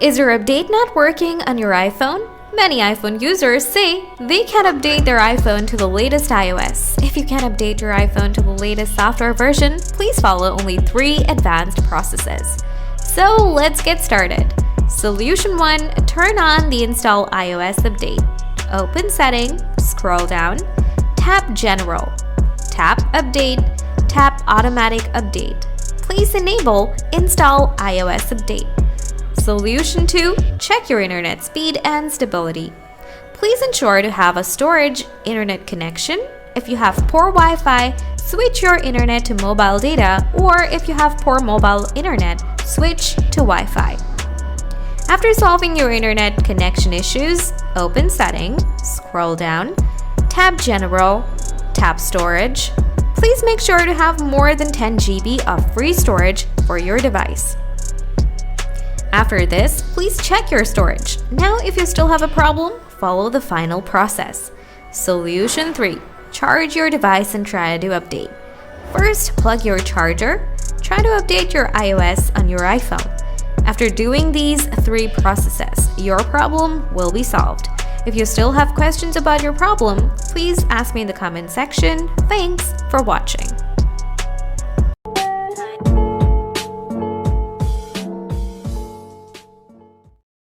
Is your update not working on your iPhone? Many iPhone users say they can't update their iPhone to the latest iOS. If you can't update your iPhone to the latest software version, please follow only 3 advanced processes. So let's get started. Solution 1. Turn on the Install iOS update. Open Setting, scroll down, tap General, tap Update, tap Automatic Update. Please enable Install iOS Update. Solution 2. Check your internet speed and stability. Please ensure to have a storage internet connection. If you have poor Wi-Fi, switch your internet to mobile data, or if you have poor mobile internet, switch to Wi-Fi. After solving your internet connection issues, open Setting, scroll down, tap General, tap Storage. Please make sure to have more than 10 GB of free storage for your device. After this, please check your storage. Now, if you still have a problem, follow the final process. Solution 3. Charge your device and try to update. First, plug your charger. Try to update your iOS on your iPhone. After doing these 3 processes, your problem will be solved. If you still have questions about your problem, please ask me in the comment section. Thanks for watching.